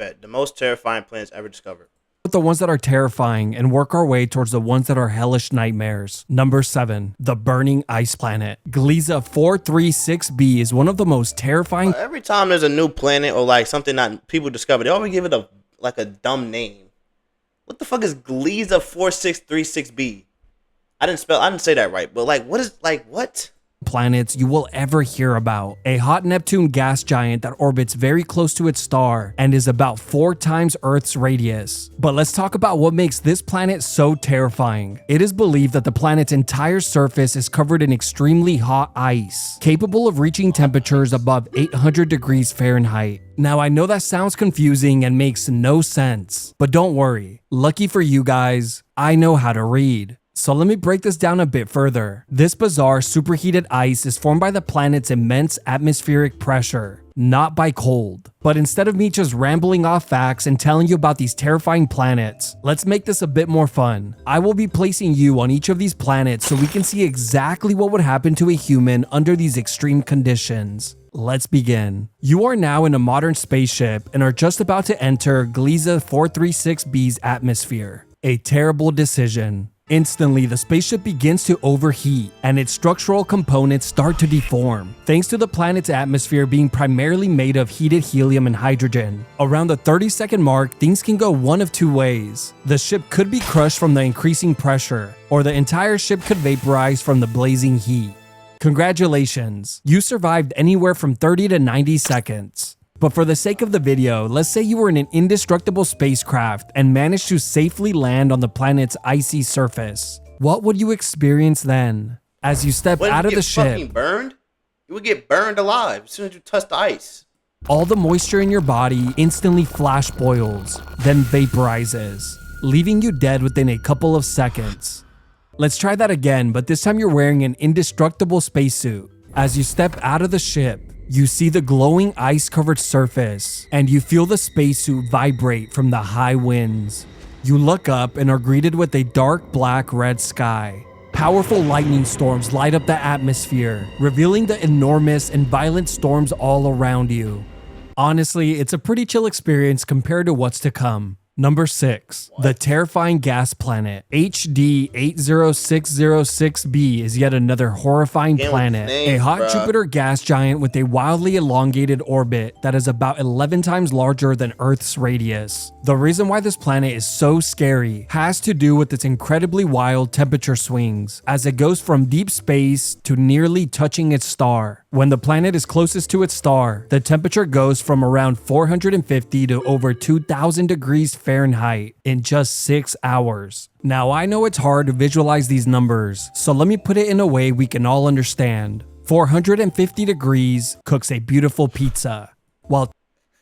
Bet. The most terrifying planets ever discovered. The ones that are terrifying and work our way towards the ones that are hellish nightmares. Number 7, the burning ice planet. Gliese 436b is one of the most terrifying. Every time there's a new planet or like something that people discover, they always give it a dumb name. What the fuck is Gliese 4636b? I didn't say that right, but what? Planets you will ever hear about. A hot Neptune gas giant that orbits very close to its star and is about 4 times Earth's radius. But let's talk about what makes this planet so terrifying. It is believed that the planet's entire surface is covered in extremely hot ice, capable of reaching temperatures above 800 degrees Fahrenheit. Now I know that sounds confusing and makes no sense, but don't worry. Lucky for you guys, I know how to read. So let me break this down a bit further. This bizarre superheated ice is formed by the planet's immense atmospheric pressure, not by cold. But instead of me just rambling off facts and telling you about these terrifying planets, let's make this a bit more fun. I will be placing you on each of these planets so we can see exactly what would happen to a human under these extreme conditions. Let's begin. You are now in a modern spaceship and are just about to enter Gliese 436b's atmosphere. A terrible decision. Instantly, the spaceship begins to overheat, and its structural components start to deform, thanks to the planet's atmosphere being primarily made of heated helium and hydrogen. Around the 30-second mark, things can go one of two ways. The ship could be crushed from the increasing pressure, or the entire ship could vaporize from the blazing heat. Congratulations, you survived anywhere from 30 to 90 seconds. But for the sake of the video, let's say you were in an indestructible spacecraft and managed to safely land on the planet's icy surface. What would you experience then? As you step out of the ship, burned? You would get burned alive as soon as you touch the ice. All the moisture in your body instantly flash boils, then vaporizes, leaving you dead within a couple of seconds. Let's try that again, but this time you're wearing an indestructible spacesuit. As you step out of the ship, you see the glowing ice-covered surface, and you feel the spacesuit vibrate from the high winds. You look up and are greeted with a dark black-red sky. Powerful lightning storms light up the atmosphere, revealing the enormous and violent storms all around you. Honestly, it's a pretty chill experience compared to what's to come. Number 6. The terrifying gas planet. HD 80606b is yet another horrifying planet. A hot Jupiter gas giant with a wildly elongated orbit that is about 11 times larger than Earth's radius. The reason why this planet is so scary has to do with its incredibly wild temperature swings, as it goes from deep space to nearly touching its star. When the planet is closest to its star, the temperature goes from around 450 to over 2,000 degrees Fahrenheit in just 6 hours. Now I know it's hard to visualize these numbers, so let me put it in a way we can all understand. 450 degrees cooks a beautiful pizza, while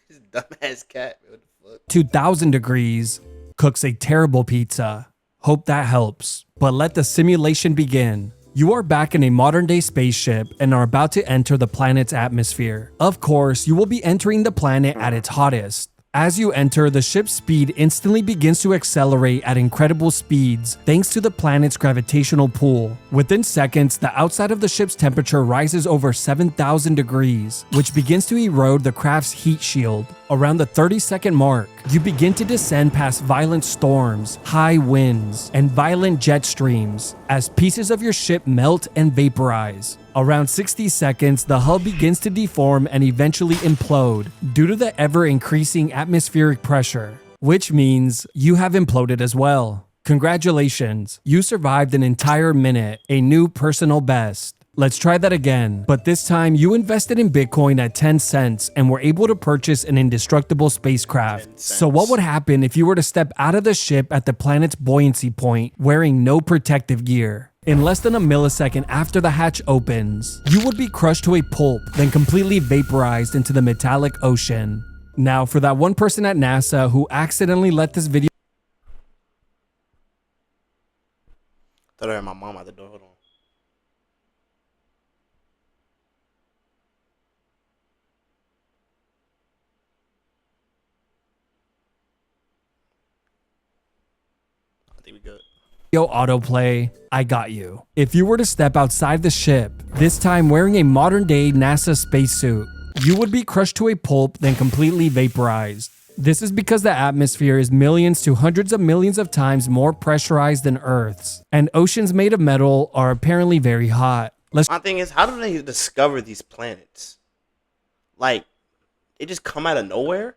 this dumbass cat, what the fuck? 2,000 degrees cooks a terrible pizza. Hope that helps, but let the simulation begin. You are back in a modern-day spaceship and are about to enter the planet's atmosphere. Of course, you will be entering the planet at its hottest. As you enter, the ship's speed instantly begins to accelerate at incredible speeds thanks to the planet's gravitational pull. Within seconds, the outside of the ship's temperature rises over 7,000 degrees, which begins to erode the craft's heat shield. Around the 30-second mark, you begin to descend past violent storms, high winds, and violent jet streams as pieces of your ship melt and vaporize. Around 60 seconds, the hull begins to deform and eventually implode due to the ever-increasing atmospheric pressure, which means you have imploded as well. Congratulations, you survived an entire minute, a new personal best. Let's try that again, but this time you invested in Bitcoin at 10 cents and were able to purchase an indestructible spacecraft. So what would happen if you were to step out of the ship at the planet's buoyancy point wearing no protective gear? In less than a millisecond after the hatch opens, you would be crushed to a pulp, then completely vaporized into the metallic ocean. Now, for that one person at NASA who accidentally let this video. Thought I heard my mom at the door. Hold on. I think we good. Autoplay, I got you. If you were to step outside the ship, this time wearing a modern-day NASA spacesuit, you would be crushed to a pulp, then completely vaporized. This is because the atmosphere is millions to hundreds of millions of times more pressurized than Earth's, and oceans made of metal are apparently very hot. My thing is, how do they discover these planets? Like, they just come out of nowhere?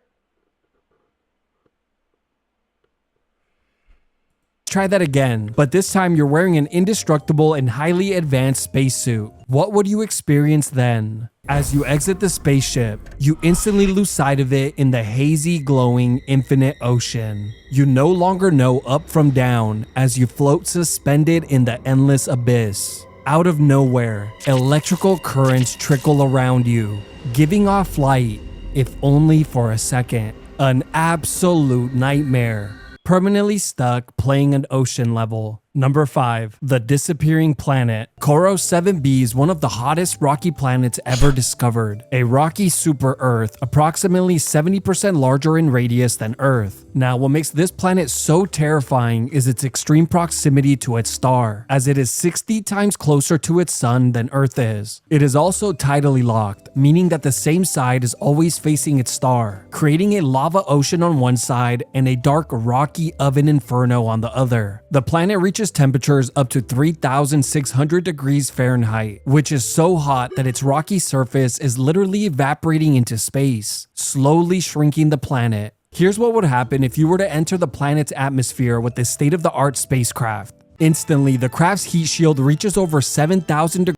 Try that again, but this time you're wearing an indestructible and highly advanced spacesuit. What would you experience then? As you exit the spaceship, you instantly lose sight of it in the hazy, glowing, infinite ocean. You no longer know up from down as you float suspended in the endless abyss. Out of nowhere, electrical currents trickle around you, giving off light, if only for a second. An absolute nightmare. Permanently stuck playing an ocean level. Number 5. The Disappearing Planet. Koros 7b is one of the hottest rocky planets ever discovered. A rocky super-Earth, approximately 70% larger in radius than Earth. Now, what makes this planet so terrifying is its extreme proximity to its star, as it is 60 times closer to its sun than Earth is. It is also tidally locked, meaning that the same side is always facing its star, creating a lava ocean on one side and a dark rocky oven inferno on the other. The planet reaches temperatures up to 3,600 degrees Fahrenheit, which is so hot that its rocky surface is literally evaporating into space, slowly shrinking the planet. Here's what would happen if you were to enter the planet's atmosphere with this state-of-the-art spacecraft. Instantly, the craft's heat shield reaches over 7,000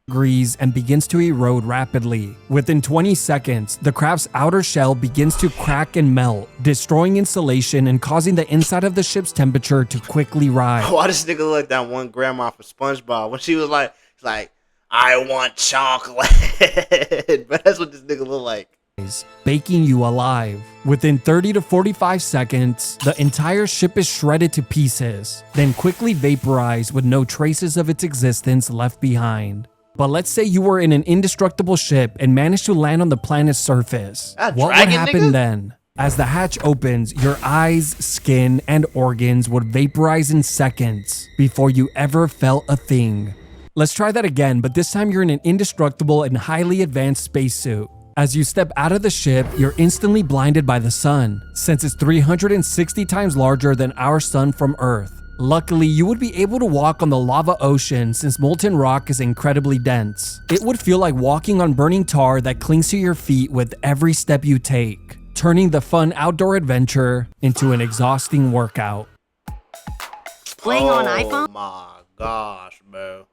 degrees and begins to erode rapidly. Within 20 seconds, the craft's outer shell begins to crack and melt, destroying insulation and causing the inside of the ship's temperature to quickly rise. Why this nigga look like that one grandma from SpongeBob when she was like, I want chocolate. But that's what this nigga look like. Baking you alive. Within 30 to 45 seconds, the entire ship is shredded to pieces, then quickly vaporized with no traces of its existence left behind. But let's say you were in an indestructible ship and managed to land on the planet's surface. What would happen then? As the hatch opens, your eyes, skin, and organs would vaporize in seconds before you ever felt a thing. Let's try that again, but this time you're in an indestructible and highly advanced spacesuit. As you step out of the ship, you're instantly blinded by the sun, since it's 360 times larger than our sun from Earth. Luckily, you would be able to walk on the lava ocean since molten rock is incredibly dense. It would feel like walking on burning tar that clings to your feet with every step you take, turning the fun outdoor adventure into an exhausting workout. Playing on iPhone? Oh my gosh, bro.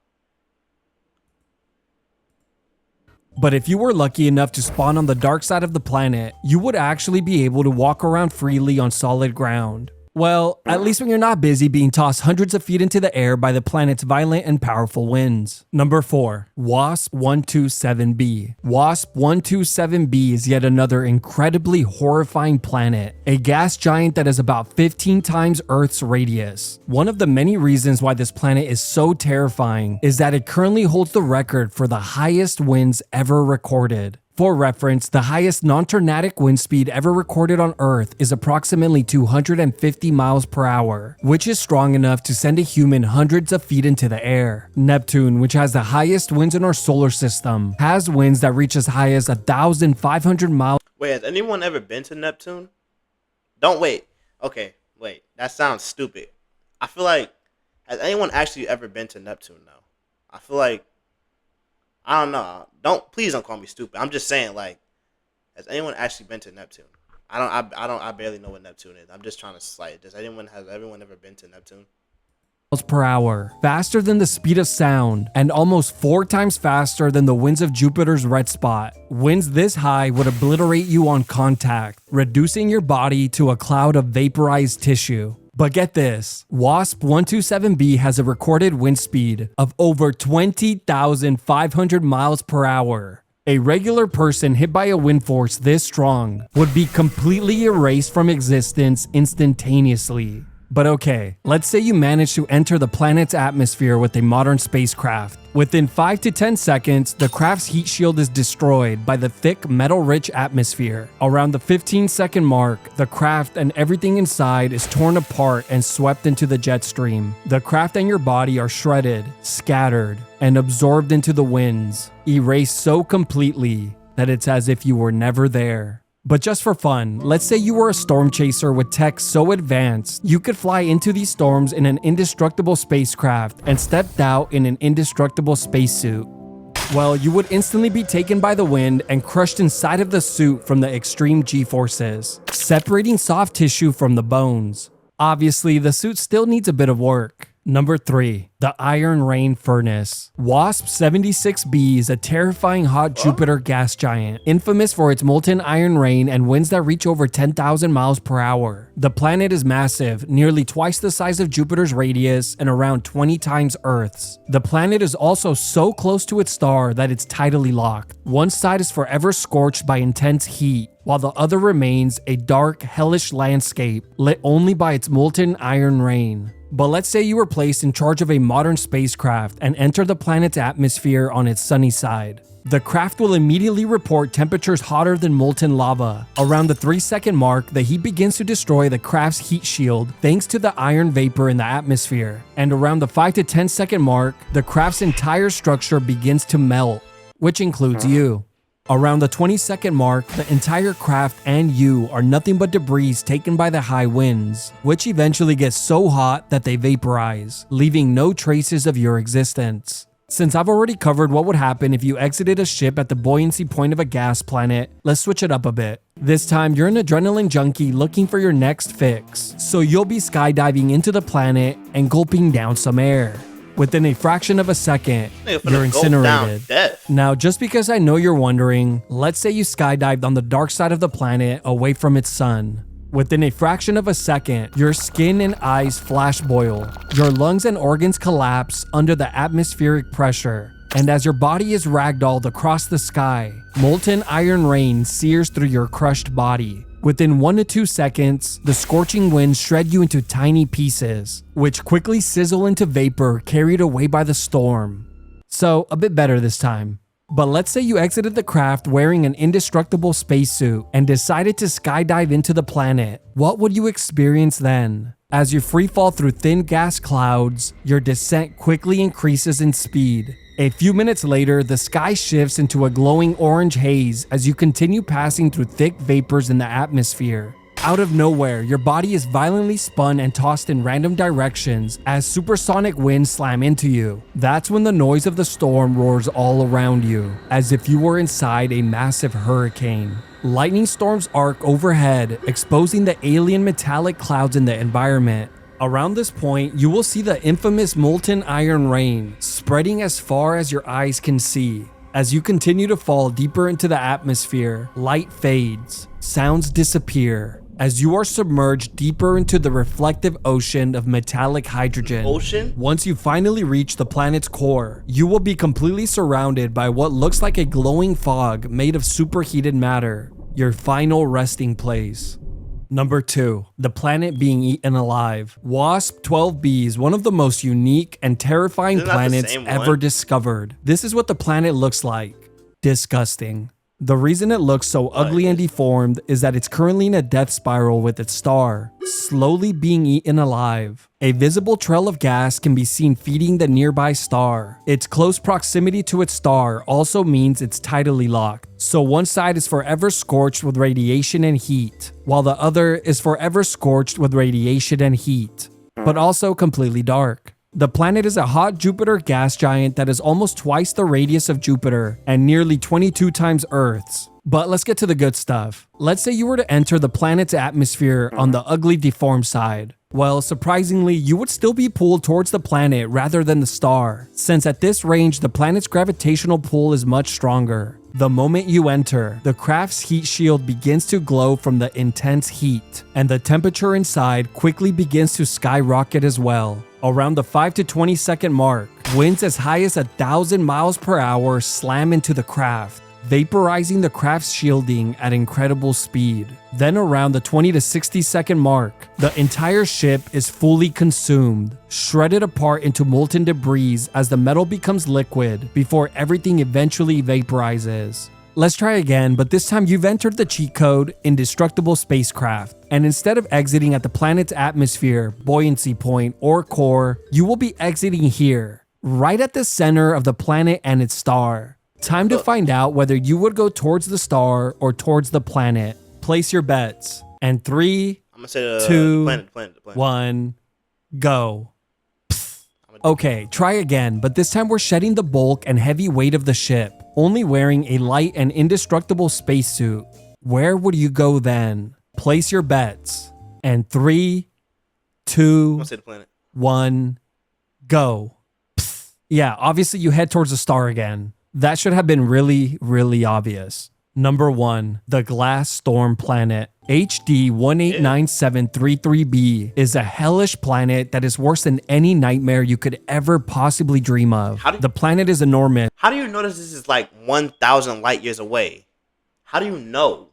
But if you were lucky enough to spawn on the dark side of the planet, you would actually be able to walk around freely on solid ground. Well, at least when you're not busy being tossed hundreds of feet into the air by the planet's violent and powerful winds. Number 4. WASP-127b. WASP-127b is yet another incredibly horrifying planet, a gas giant that is about 15 times Earth's radius. One of the many reasons why this planet is so terrifying is that it currently holds the record for the highest winds ever recorded. For reference, the highest non-tornadic wind speed ever recorded on Earth is approximately 250 miles per hour, which is strong enough to send a human hundreds of feet into the air. Neptune, which has the highest winds in our solar system, has winds that reach as high as 1,500 miles. Wait, has anyone ever been to Neptune? Don't wait. Okay, wait. That sounds stupid. I feel like, has anyone actually ever been to Neptune though? I feel like, I don't know. Please don't call me stupid. I'm just saying, like, has anyone actually been to Neptune? I barely know what Neptune is. I'm just trying to slight. Has everyone ever been to Neptune? Per hour, faster than the speed of sound, and almost 4 times faster than the winds of Jupiter's red spot. Winds this high would obliterate you on contact, reducing your body to a cloud of vaporized tissue. But get this, WASP-127b has a recorded wind speed of over 20,500 miles per hour. A regular person hit by a wind force this strong would be completely erased from existence instantaneously. But okay, let's say you manage to enter the planet's atmosphere with a modern spacecraft. Within 5 to 10 seconds, the craft's heat shield is destroyed by the thick metal-rich atmosphere. Around the 15-second mark, the craft and everything inside is torn apart and swept into the jet stream. The craft and your body are shredded, scattered, and absorbed into the winds, erased so completely that it's as if you were never there. But just for fun, let's say you were a storm chaser with tech so advanced, you could fly into these storms in an indestructible spacecraft and stepped out in an indestructible spacesuit. Well, you would instantly be taken by the wind and crushed inside of the suit from the extreme G-forces, separating soft tissue from the bones. Obviously, the suit still needs a bit of work. Number 3. The Iron Rain Furnace. WASP-76b is a terrifying hot Jupiter gas giant, infamous for its molten iron rain and winds that reach over 10,000 miles per hour. The planet is massive, nearly twice the size of Jupiter's radius and around 20 times Earth's. The planet is also so close to its star that it's tidally locked. One side is forever scorched by intense heat, while the other remains a dark, hellish landscape lit only by its molten iron rain. But let's say you were placed in charge of a modern spacecraft and enter the planet's atmosphere on its sunny side. The craft will immediately report temperatures hotter than molten lava. Around the 3-second mark, the heat begins to destroy the craft's heat shield thanks to the iron vapor in the atmosphere. And around the 5 to 10 second mark, the craft's entire structure begins to melt, which includes you. Around the 20-second mark, the entire craft and you are nothing but debris taken by the high winds, which eventually get so hot that they vaporize, leaving no traces of your existence. Since I've already covered what would happen if you exited a ship at the buoyancy point of a gas planet, let's switch it up a bit. This time, you're an adrenaline junkie looking for your next fix, so you'll be skydiving into the planet and gulping down some air. Within a fraction of a second, you're incinerated. Now, just because I know you're wondering, let's say you skydived on the dark side of the planet away from its sun. Within a fraction of a second, your skin and eyes flash boil. Your lungs and organs collapse under the atmospheric pressure. And as your body is ragdolled across the sky, molten iron rain sears through your crushed body. Within 1 to 2 seconds, the scorching winds shred you into tiny pieces, which quickly sizzle into vapor carried away by the storm. So, a bit better this time. But let's say you exited the craft wearing an indestructible spacesuit and decided to skydive into the planet. What would you experience then? As you freefall through thin gas clouds, your descent quickly increases in speed. A few minutes later, the sky shifts into a glowing orange haze as you continue passing through thick vapors in the atmosphere. Out of nowhere, your body is violently spun and tossed in random directions as supersonic winds slam into you. That's when the noise of the storm roars all around you, as if you were inside a massive hurricane. Lightning storms arc overhead, exposing the alien metallic clouds in the environment. Around this point, you will see the infamous molten iron rain spreading as far as your eyes can see. As you continue to fall deeper into the atmosphere, light fades, sounds disappear, as you are submerged deeper into the reflective ocean of metallic hydrogen. Once you finally reach the planet's core, you will be completely surrounded by what looks like a glowing fog made of superheated matter, your final resting place. Number 2. The planet being eaten alive. WASP-12b is one of the most unique and terrifying planets ever discovered. This is what the planet looks like. Disgusting. The reason it looks so ugly and deformed is that it's currently in a death spiral with its star, slowly being eaten alive. A visible trail of gas can be seen feeding the nearby star. Its close proximity to its star also means it's tidally locked, so one side is forever scorched with radiation and heat, while the other is forever scorched with radiation and heat, but also completely dark. The planet is a hot Jupiter gas giant that is almost twice the radius of Jupiter and nearly 22 times Earth's. But let's get to the good stuff. Let's say you were to enter the planet's atmosphere on the ugly deformed side. Well, surprisingly, you would still be pulled towards the planet rather than the star, since at this range the planet's gravitational pull is much stronger. The moment you enter, the craft's heat shield begins to glow from the intense heat, and the temperature inside quickly begins to skyrocket as well. Around the 5 to 20 second mark, winds as high as 1,000 miles per hour slam into the craft, vaporizing the craft's shielding at incredible speed. Then around the 20 to 60 second mark, the entire ship is fully consumed, shredded apart into molten debris as the metal becomes liquid before everything eventually vaporizes. Let's try again, but this time you've entered the cheat code Indestructible Spacecraft, and instead of exiting at the planet's atmosphere, buoyancy point, or core, you will be exiting here, right at the center of the planet and its star. Time to find out whether you would go towards the star or towards the planet. Place your bets. And 3, I'm gonna say the 2, planet. 1, go. Okay, try again, but this time we're shedding the bulk and heavy weight of the ship, only wearing a light and indestructible spacesuit. Where would you go then? Place your bets. And 3, I'm 2, gonna say the planet. 1, go. Yeah, obviously you head towards the star again. That should have been really, really obvious. Number 1, the Glass Storm Planet. HD 189733b is a hellish planet that is worse than any nightmare you could ever possibly dream of. The planet is enormous. How do you notice this is like 1,000 light years away? How do you know?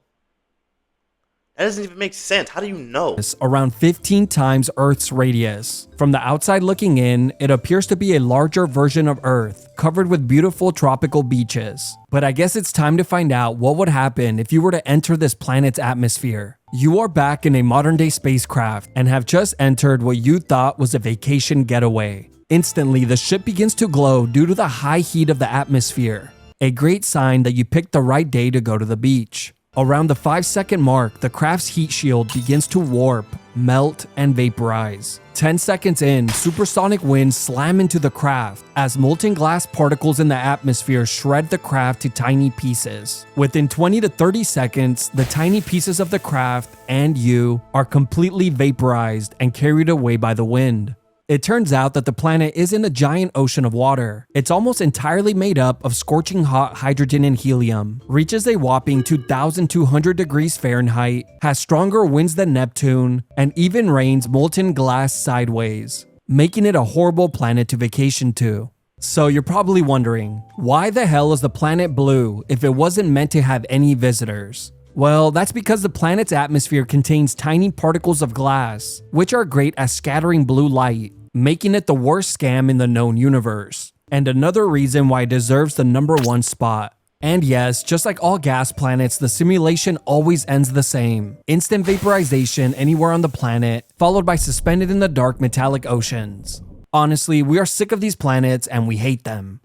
That doesn't even make sense. How do you know? Around 15 times Earth's radius. From the outside looking in, it appears to be a larger version of Earth, covered with beautiful tropical beaches. But I guess it's time to find out what would happen if you were to enter this planet's atmosphere. You are back in a modern day spacecraft and have just entered what you thought was a vacation getaway. Instantly, the ship begins to glow due to the high heat of the atmosphere. A great sign that you picked the right day to go to the beach. Around the 5-second mark, the craft's heat shield begins to warp, melt, and vaporize. 10 seconds in, supersonic winds slam into the craft as molten glass particles in the atmosphere shred the craft to tiny pieces. Within 20 to 30 seconds, the tiny pieces of the craft and you are completely vaporized and carried away by the wind. It turns out that the planet isn't a giant ocean of water. It's almost entirely made up of scorching hot hydrogen and helium, reaches a whopping 2,200 degrees Fahrenheit, has stronger winds than Neptune, and even rains molten glass sideways, making it a horrible planet to vacation to. So you're probably wondering, why the hell is the planet blue if it wasn't meant to have any visitors? Well, that's because the planet's atmosphere contains tiny particles of glass, which are great at scattering blue light, making it the worst scam in the known universe, and another reason why it deserves the number 1 spot. And yes, just like all gas planets, the simulation always ends the same. Instant vaporization anywhere on the planet, followed by suspended in the dark metallic oceans. Honestly, we are sick of these planets and we hate them.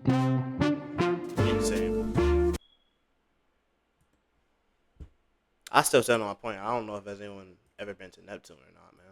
Insane. I still stand on my point. I don't know if has anyone ever been to Neptune or not, man.